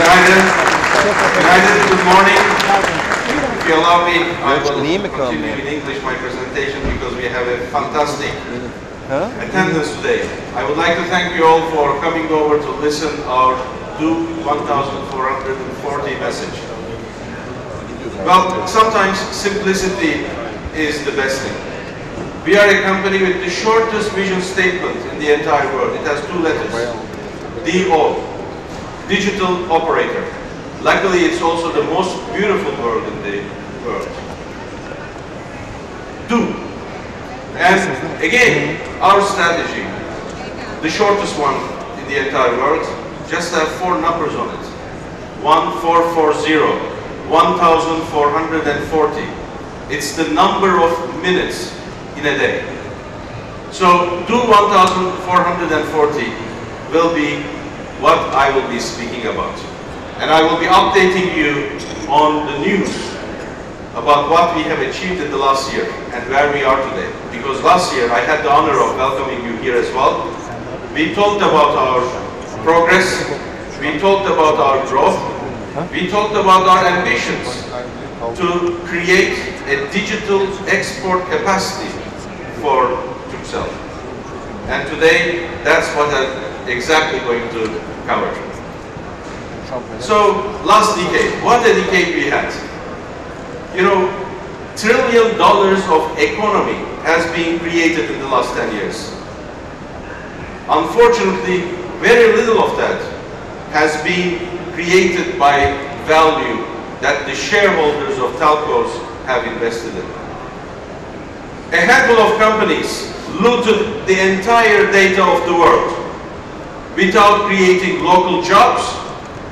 United, good morning. If you allow me, I will continue in English my presentation because we have a fantastic attendance today. I would like to thank you all for coming over to listen our Do 1440 message. Well, sometimes simplicity is the best thing. We are a company with the shortest vision statement in the entire world. It has 2 letters. DO, digital operator. Luckily, it's also the most beautiful word in the world. Do. And again, our strategy, the shortest one in the entire world, just have 4 numbers on it. 1440, 1440. It's the number of minutes in a day. So, Do 1440 will be what I will be speaking about. And I will be updating you on the news about what we have achieved in the last year and where we are today. Because last year I had the honor of welcoming you here as well. We talked about our progress, we talked about our growth, we talked about our ambitions to create a digital export capacity for Turkcell. And today, that's what I'm exactly going to cover. So, last decade, what a decade we had. You know, $1 trillion of economy has been created in the last 10 years. Unfortunately, very little of that has been created by value that the shareholders of telcos have invested in. A handful of companies looted the entire data of the world without creating local jobs,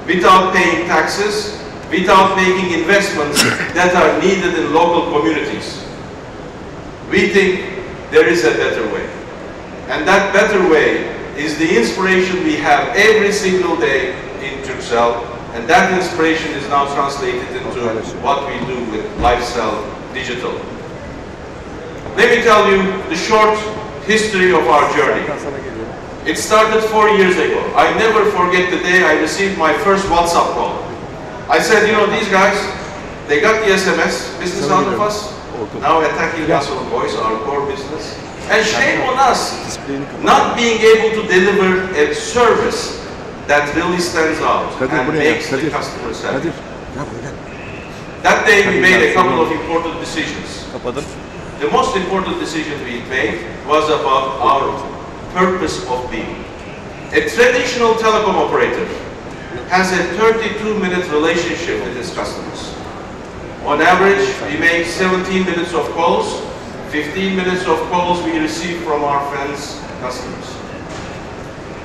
without paying taxes, without making investments that are needed in local communities. We think there is a better way. And that better way is the inspiration we have every single day in Turkcell, and that inspiration is now translated into what we do with Lifestyle Digital. Let me tell you the short history of our journey. It started 4 years ago. I never forget the day I received my first WhatsApp call. I said, you know, these guys, they got the SMS, business out of us, now attacking us on voice, our core business. And shame on us not being able to deliver a service that really stands out and makes the customers happy. That day we made a couple of important decisions. The most important decision we made was about our purpose of being. A traditional telecom operator has a 32-minute relationship with its customers. On average, we make 17 minutes of calls, 15 minutes of calls we receive from our friends, customers.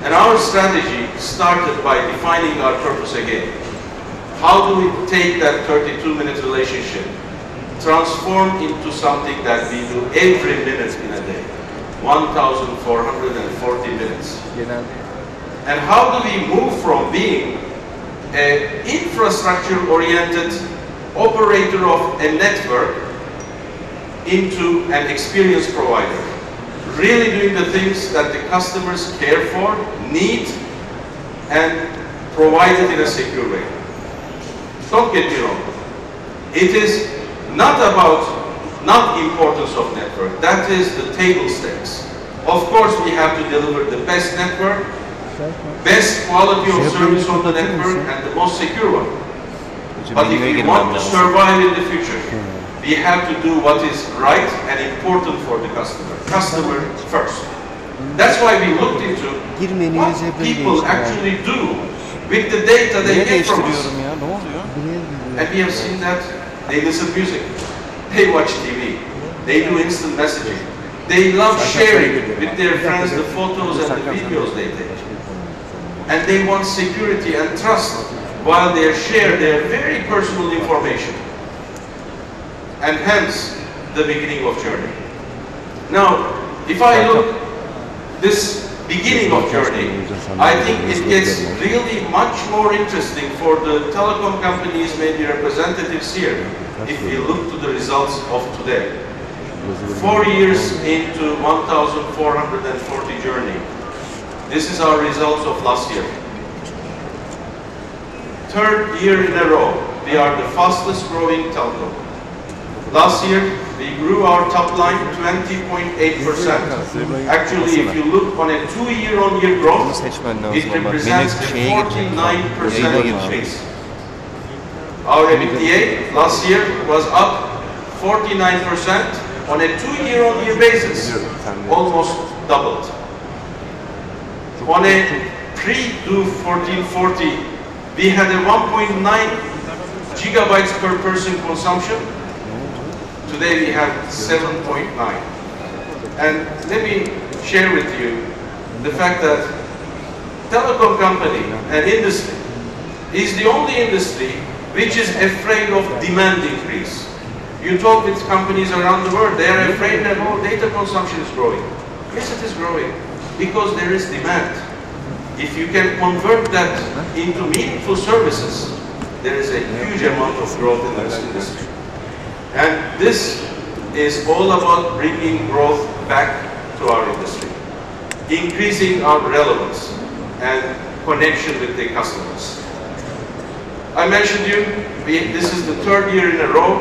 And our strategy started by defining our purpose again. How do we take that 32-minute relationship, transform into something that we do every minute in a day? 1,440 minutes. And how do we move from being an infrastructure-oriented operator of a network into an experience provider? Really doing the things that the customers care for, need, and provide it in a secure way. Don't get me wrong. It is not about not importance of network. That is the table stakes. Of course, we have to deliver the best network, best quality of service on the network, and the most secure one. But if we want to survive in the future, we have to do what is right and important for the customer. Customer first. That's why we looked into what people actually do with the data they get from us. And we have seen that they listen to music, they watch TV, they do instant messaging, they love sharing with their friends the photos and the videos they take. And they want security and trust while they share their very personal information. And hence, the beginning of journey. Now, if I look this beginning of journey, I think it gets really much more interesting for the telecom companies, maybe representatives here, if we look to the results of today. 4 years into 1,440 journey. This is our results of last year. third year in a row, we are the fastest growing telco. Last year, we grew our top line 20.8%. Actually, if you look on a 2-year-on-year growth, it represents a 49% increase. Our EBITDA last year was up 49% on a 2-year-on-year basis, almost doubled. On a pre-do 1440, we had a 1.9 gigabytes per person consumption. Today we have 7.9. And let me share with you the fact that telecom company and industry is the only industry which is afraid of demand increase. You talk with companies around the world, they are afraid that data consumption is growing. Yes, it is growing because there is demand. If you can convert that into meaningful services, there is a huge amount of growth in this industry. And this is all about bringing growth back to our industry, increasing our relevance and connection with the customers. I mentioned you, this is the third year in a row.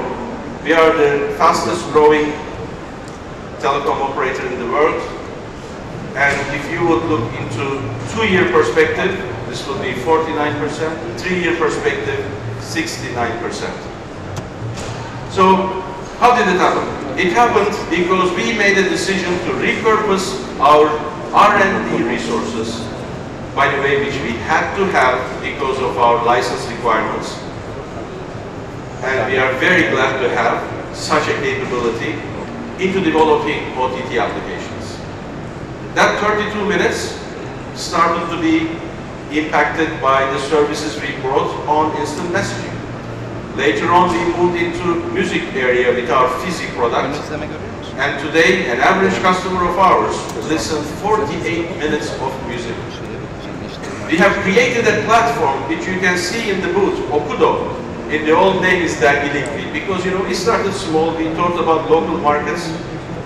We are the fastest growing telecom operator in the world. And if you would look into 2-year perspective, this will be 49%, 3-year perspective, 69%. So, how did it happen? It happened because we made a decision to repurpose our R&D resources, by the way, which we had to have because of our license requirements. And we are very glad to have such a capability into developing OTT applications. That 32 minutes started to be impacted by the services we brought on instant messaging. Later on, we moved into music area with our Physi product. And today, an average customer of ours listens 48 minutes of music. We have created a platform which you can see in the booth, Okudo. In the old name is Dergilikli, because we started small, we thought about local markets.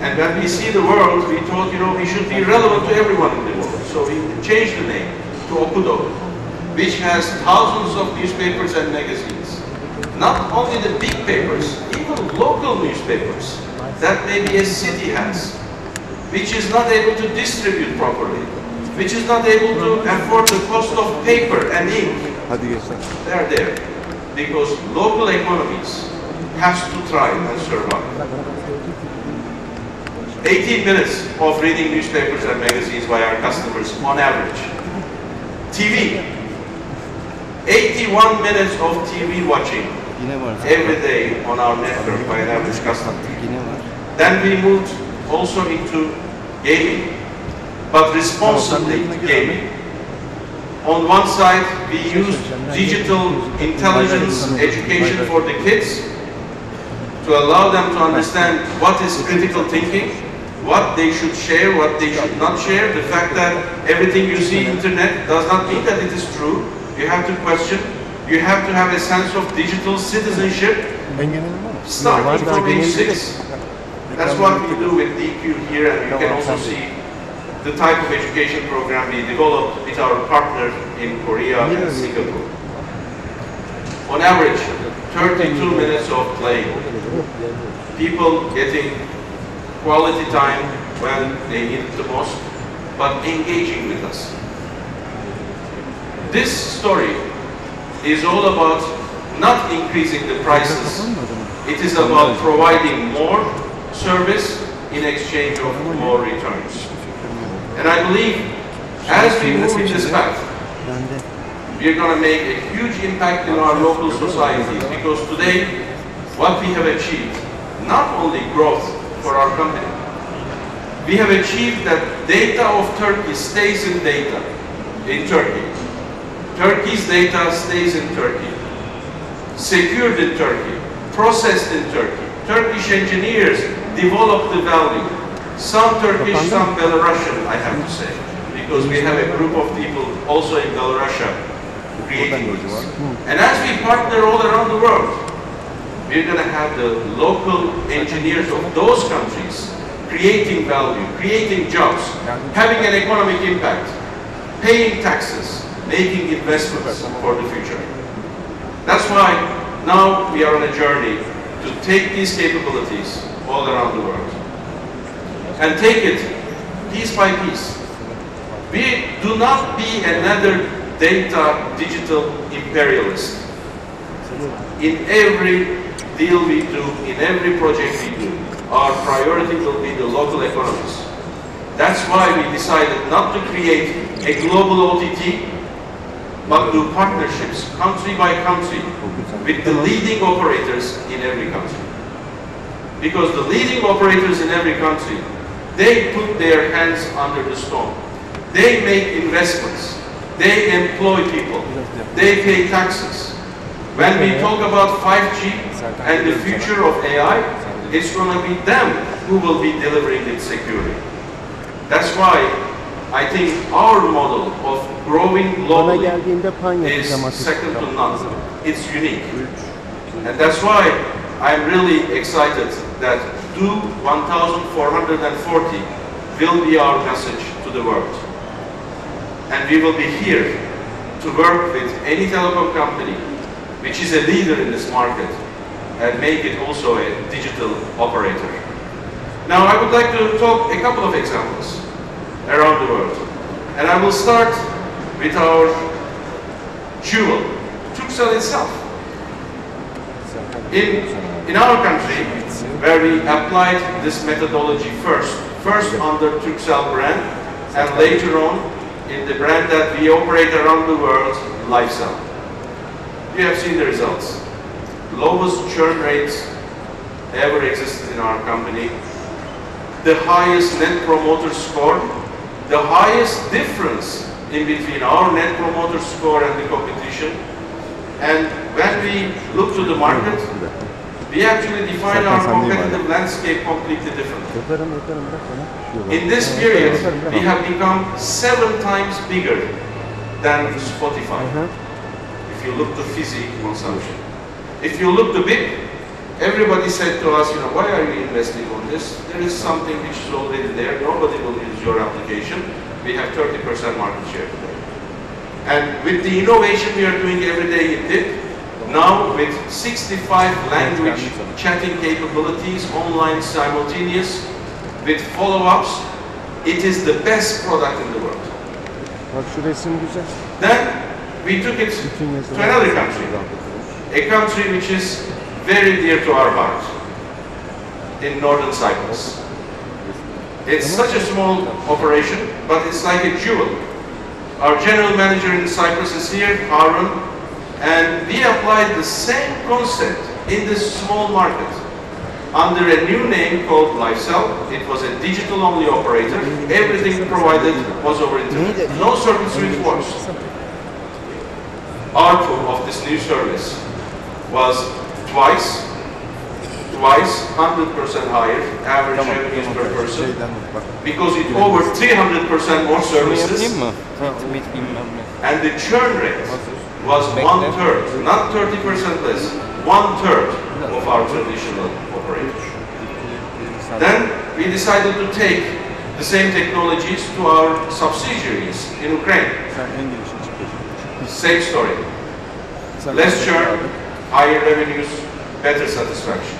And when we see the world, we thought, we should be relevant to everyone in the world. So we changed the name to Okudo, which has thousands of newspapers and magazines. Not only the big papers, even local newspapers that maybe a city has, which is not able to distribute properly, which is not able to afford the cost of paper and ink. They are there because local economies has to thrive and survive. 18 minutes of reading newspapers and magazines by our customers on average. TV, 81 minutes of TV watching every day on our network by an average customer. Then we moved also into gaming, but responsibly gaming. On one side, we used digital intelligence education for the kids to allow them to understand what is critical thinking, what they should share, what they should not share. The fact that everything you see on the internet does not mean that it is true. You have to question. You have to have a sense of digital citizenship starting from age 6. That's what we do with DQ here, and you can also see the type of education program we developed with our partner in Korea and Singapore. On average, 32 minutes of playing. People getting quality time when they need it the most, but engaging with us. This story is all about not increasing the prices. It is about providing more service in exchange of more returns. And I believe as we move in this path, we're going to make a huge impact in our local societies, because today what we have achieved, not only growth for our company, we have achieved that data of Turkey stays in data in Turkey. Turkey's data stays in Turkey, secured in Turkey, processed in Turkey. Turkish engineers develop the value. Some Turkish, some Belarusian, I have to say, because we have a group of people also in Belarus creating this. And as we partner all around the world, we're going to have the local engineers of those countries creating value, creating jobs, having an economic impact, paying taxes, making investments for the future. why now we are on a journey to take these capabilities all around the world and take it piece by piece. We do not be another data digital imperialist. In every deal we do, in every project we do, our priority will be the local economies. That's why we decided not to create a global OTT, but do partnerships country by country with the leading operators in every country. Because the leading operators in every country, they put their hands under the stone. They make investments. They employ people. They pay taxes. When we talk about 5G and the future of AI, it's going to be them who will be delivering it securely. That's why I think our model of growing globally is second to none. It's unique. And that's why I'm really excited that Do 1440 will be our message to the world. And we will be here to work with any telecom company which is a leader in this market and make it also a digital operator. Now I would like to talk a couple of examples around the world. And I will start with our jewel, Turkcell itself. In our country, where we applied this methodology first under Turkcell brand, and later on in the brand that we operate around the world, Lifecell. You have seen the results. Lowest churn rates ever existed in our company. The highest net promoter score. The highest difference in between our net promoter score and the competition. And when we look to the market, we actually define our competitive landscape completely differently. In this period, we have become 7 times bigger than Spotify. If you look to physical consumption. If you look to BIP, everybody said to us, you know, why are you investing on this? There is something which is already there. Nobody will use your application. We have 30% market share today. And with the innovation we are doing every day in BIP, now with 65 language chatting capabilities, online simultaneous, with follow-ups, it is the best product in the world. Then we took it to another country, a country which is very dear to our heart, in Northern Cyprus. It's such a small operation, but it's like a jewel. Our general manager in Cyprus is here, Harun, and we applied the same concept in this small market under a new name called Lifecell. It was a digital-only operator. Everything provided was over internet. No circuit switch was. ARPU of this new service was twice 100% higher average revenues per person, because it over 300% more services, and the churn rate was 1/3, not 30% less, 1/3 of our traditional operators. Then we decided to take the same technologies to our subsidiaries in Ukraine. Same story. Less churn, higher revenues, better satisfaction.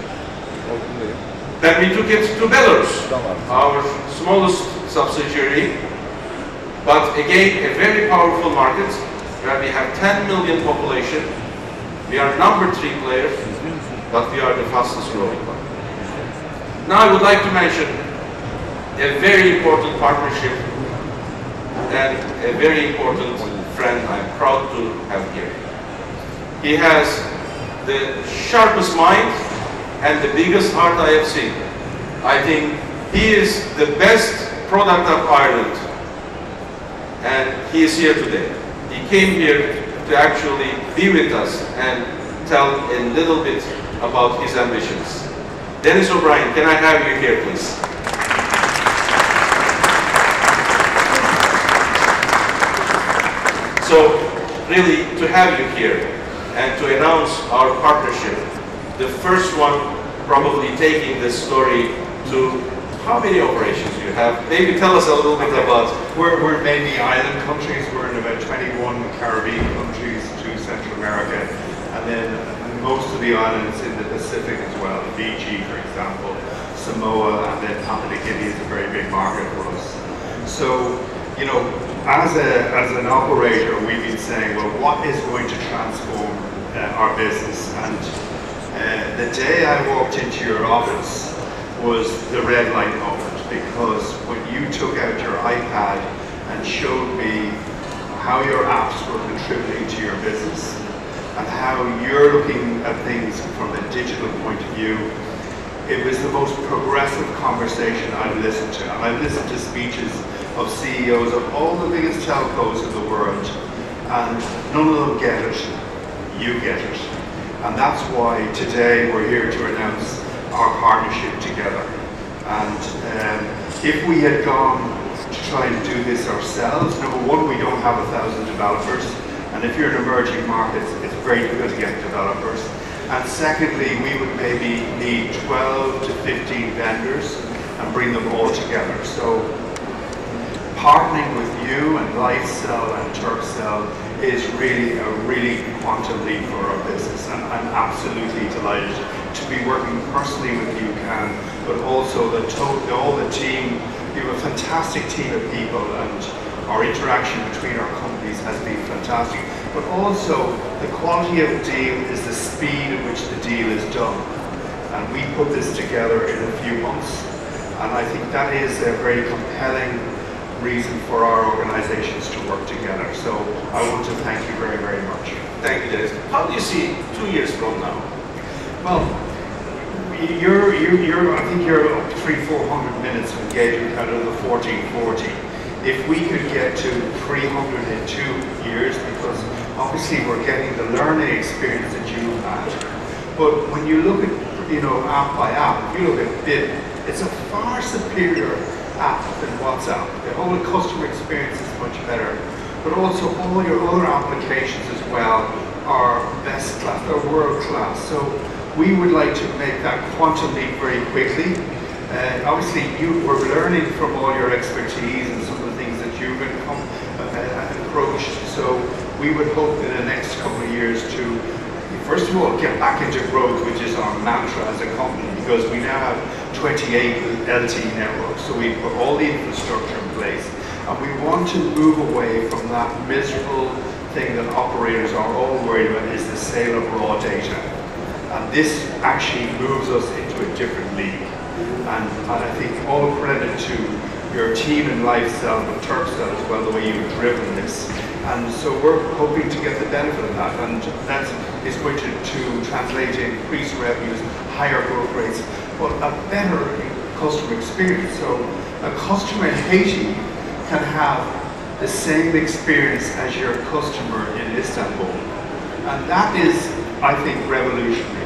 Then we took it to Belarus, our smallest subsidiary, but again a very powerful market where we have 10 million population. We are number 3 player, but we are the fastest growing one. Now I would like to mention a very important partnership and a very important friend I'm proud to have here. He has the sharpest mind and the biggest heart I have seen. I think he is the best product of Ireland, and he is here today. He came here to actually be with us and tell a little bit about his ambitions. Dennis O'Brien, can I have you here, please? So, really, to have you here and to announce our partnership, the first one probably taking this story to how many operations you have. Maybe tell us a little bit about. We're mainly island countries. We're in about 21 Caribbean countries, 2 Central America, and then most of the islands in the Pacific as well, Fiji, for example, Samoa, and then Papua New Guinea is a very big market for us. So, you know, as an operator, we've been saying, well, what is going to transform our business? And the day I walked into your office was the red light moment, because when you took out your iPad and showed me how your apps were contributing to your business and how you're looking at things from a digital point of view, it was the most progressive conversation I've listened to. And I've listened to speeches of CEOs of all the biggest telcos in the world, and none of them get it. You get it. And that's why today we're here to announce our partnership together. And if we had gone to try and do this ourselves, number one, we don't have 1,000 developers. And if you're in emerging markets, it's very difficult to get developers. And secondly, we would maybe need 12 to 15 vendors and bring them all together. So partnering with you and LifeCell and Turkcell is really a quantum leap for our business. And I'm absolutely delighted to be working personally with you, Can, but also all the team. You have a fantastic team of people, and our interaction between our companies has been fantastic. But also, the quality of the deal is the speed at which the deal is done. And we put this together in a few months. And I think that is a very compelling reason for our organizations to work together. So I want to thank you very, very much. Thank you, Dennis. How do you see 2 years from now? Well, I think you're up 300-400 minutes of engagement out of the 1440. If we could get to 300 in 2 years, because obviously we're getting the learning experience that you've had. But when you look at, you know, app by app, if you look at BIP, it's a far superior app than WhatsApp. The whole customer experience is much better. But also all your other applications as well are best class, they're world class. So we would like to make that quantum leap very quickly. Obviously, we're learning from all your expertise and some of the things that you've approached. So we would hope in the next couple of years to, first of all, get back into growth, which is our mantra as a company, because we now have 28 LTE networks. So we put all the infrastructure in place, and we want to move away from that miserable thing that operators are all worried about, is the sale of raw data. And this actually moves us into a different league. And I think all credit to your team in LifeCell and Turkcell as well, the way you've driven this. And so we're hoping to get the benefit of that. And that is going to translate to increased revenues, higher growth rates, but a better customer experience. So a customer in Haiti can have the same experience as your customer in Istanbul. And that is, I think, revolutionary.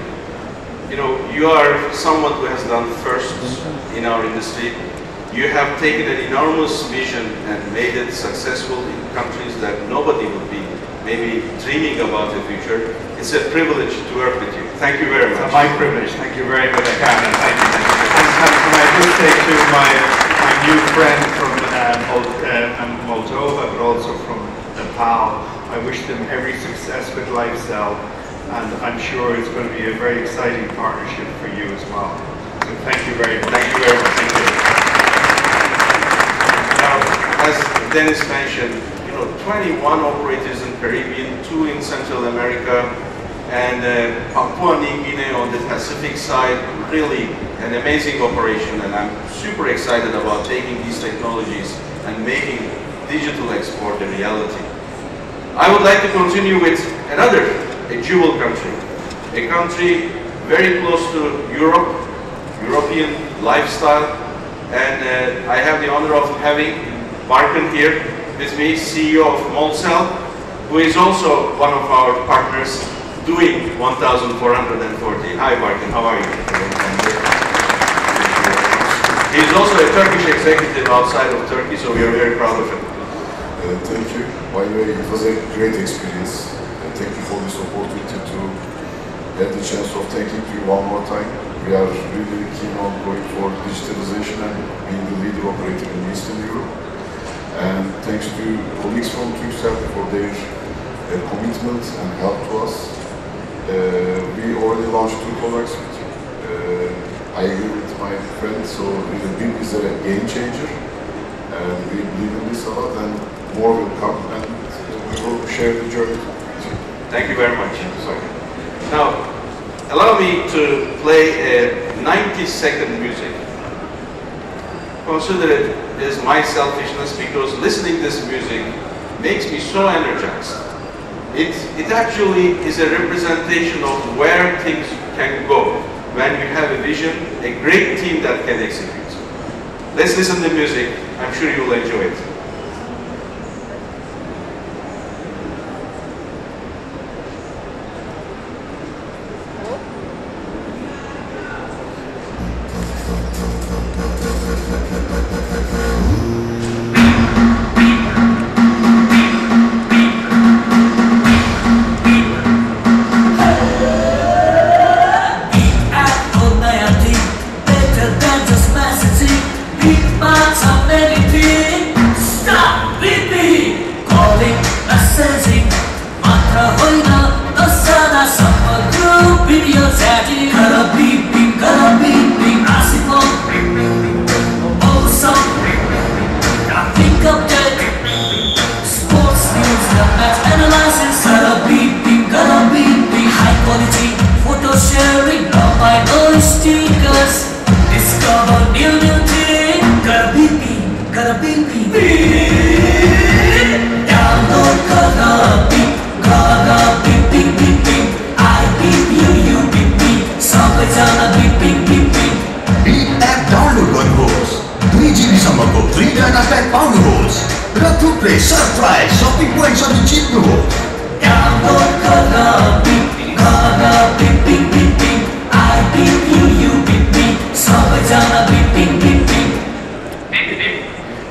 You know, you are someone who has done first in our industry. You have taken an enormous vision and made it successful in countries that nobody would be maybe dreaming about the future. It's a privilege to work with you. Thank you very much. It's my privilege. Thank you very much, Can. Thank you. And can I just say to my new friend from Moldova, but also from Nepal, I wish them every success with LifeCell. And I'm sure it's going to be a very exciting partnership for you as well. So thank you very much. Thank you very much. Thank you. Now, as Dennis mentioned, 21 operators in Caribbean, 2 in Central America, and Papua New Guinea on the Pacific side. Really an amazing operation, and I'm super excited about taking these technologies and making digital export a reality. I would like to continue with a jewel country, a country very close to Europe, European lifestyle, and I have the honor of having Barkan here with me, CEO of Moldcell, who is also one of our partners doing 1,440. Hi Barkan, how are you? He is also a Turkish executive outside of Turkey, so we are very proud of him. Thank you. By the way, it was a great experience. Thank you for this opportunity to get the chance of thanking you one more time. We are really keen on going for digitalization and being the leader operator in Eastern Europe. And thanks to colleagues from Turkcell for their commitment and help to us. We already launched 2 products with you. I agree with my friend, so BIM is a game changer, and we believe in this a lot, and more will come, and we will share the journey with you. Thank you very much. Now, allow me to play a 90-second music. Consider it as my selfishness, because listening to this music makes me so energized. It actually is a representation of where things can go when you have a vision, a great team that can execute. Let's listen to the music. I'm sure you will enjoy it.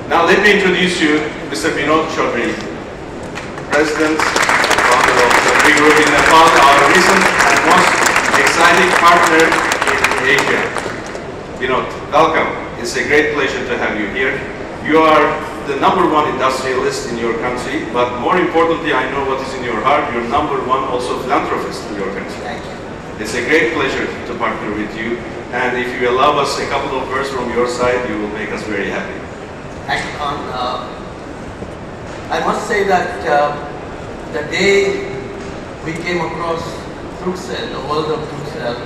Now let me introduce you Mr. President and founder of the big group in Nepal, our recent and most exciting partner in Asia. Vinod, welcome. It's a great pleasure to have you here. You are the #1 industrialist in your country, but more importantly, I know what is in your heart. You're #1 also philanthropist in your country. Thank you. It's a great pleasure to partner with you. And if you allow us a couple of words from your side, you will make us very happy. Thank you, Khan. I must say that the day we came across Turkcell, the world of Turkcell,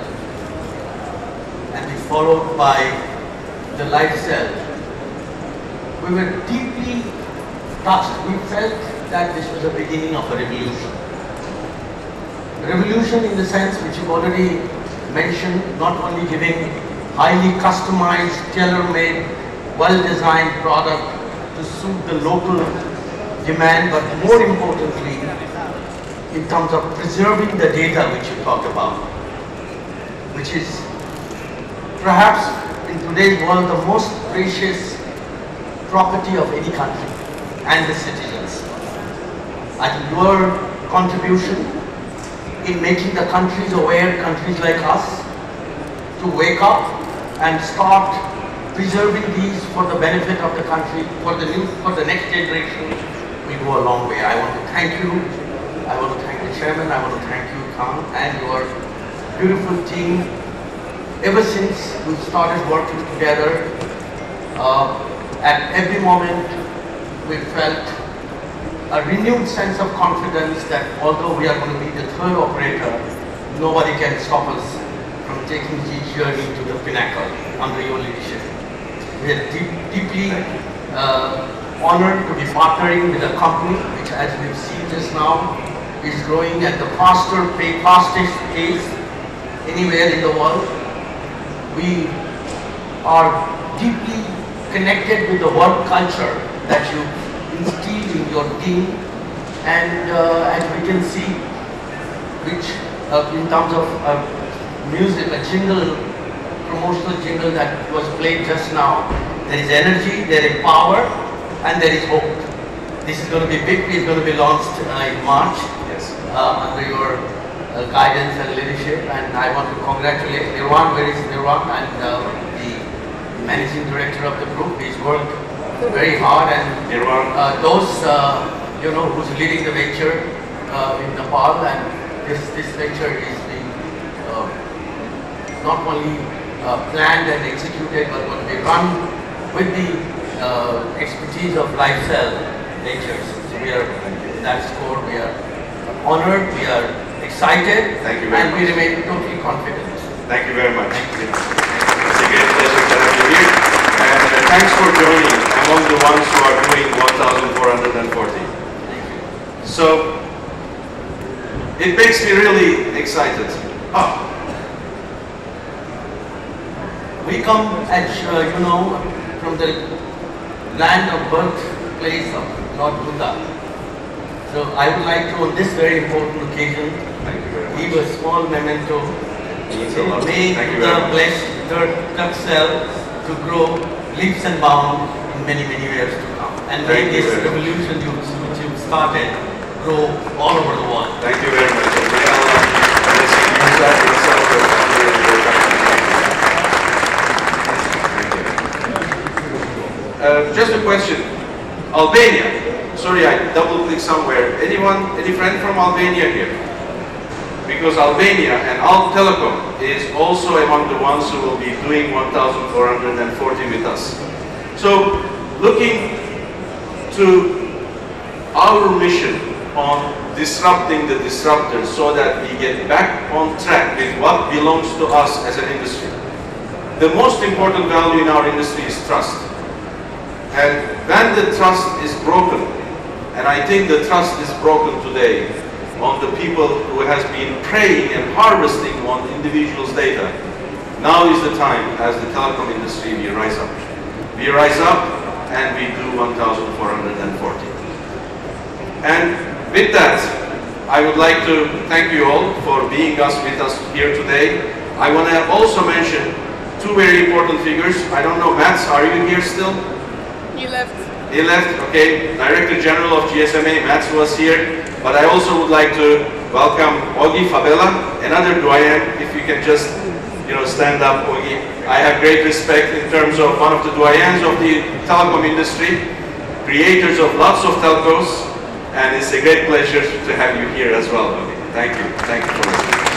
and we followed by the life cell, we were deeply touched. We felt that this was the beginning of a revolution. Revolution in the sense which you've already mentioned, not only giving highly customized, tailor-made, well-designed product to suit the local demand, but more importantly, in terms of preserving the data which you talked about, which is perhaps in today's world the most precious property of any country and the citizens. I think your contribution in making the countries aware, countries like us, to wake up and start preserving these for the benefit of the country, for the next generation, will go a long way. I want to thank you. I want to thank the chairman. I want to thank you, Khan, and your beautiful team. Ever since we started working together, at every moment we felt a renewed sense of confidence that although we are going to be the third operator, nobody can stop us from taking this journey to the pinnacle under your leadership. We are deeply honored to be partnering with a company which, as we've seen just now, is growing at the fastest pace anywhere in the world. We are deeply connected with the work culture that you instilled in your team, and as we can see, which in terms of music, a jingle, promotional jingle that was played just now, there is energy, there is power, and there is hope. This is going to be big. It's going to be launched in March. Yes. Under your guidance and leadership, and I want to congratulate Nirwan, where is Nirwan, and the managing director of the group. He's worked very hard, and Nirwan, those who's leading the venture in Nepal, and this venture is not only planned and executed, but when they run with the expertise of lifestyle natures. So we are, that's core, we are honored, we are excited, and we remain totally confident. Thank you very much. Thank you. It's a great pleasure to have you here. And thanks for joining among the ones who are doing 1,440. So, it makes me really excited. We come, as you know, from the land of birthplace of Lord Buddha. So I would like to, on this very important occasion, give a small memento. May Buddha bless Turkcell to grow leaps and bounds in many, many years to come. And may this revolution which you started grow all over the world. Thank you very much. And may Allah bless you yourself, your family, and your country. Just a question. Albania. Sorry, I double-clicked somewhere. Anyone, any friend from Albania here? Because Albania and Alp Telecom is also among the ones who will be doing 1,440 with us. So, looking to our mission on disrupting the disruptors so that we get back on track with what belongs to us as an industry. The most important value in our industry is trust. And when the trust is broken, and I think the trust is broken today on the people who has been preying and harvesting on individuals' data, now is the time, as the telecom industry, we rise up. We rise up and we do 1,440. And with that, I would like to thank you all for being with us here today. I want to also mention two very important figures. I don't know, Mats, are you here still? He left. He left, okay. Director General of GSMA, Mats, was here. But I also would like to welcome Ogi Fabela, another doyen. If you can just, stand up, Ogi. I have great respect in terms of one of the doyens of the telecom industry, creators of lots of telcos, and it's a great pleasure to have you here as well, Ogi. Thank you. Thank you for listening.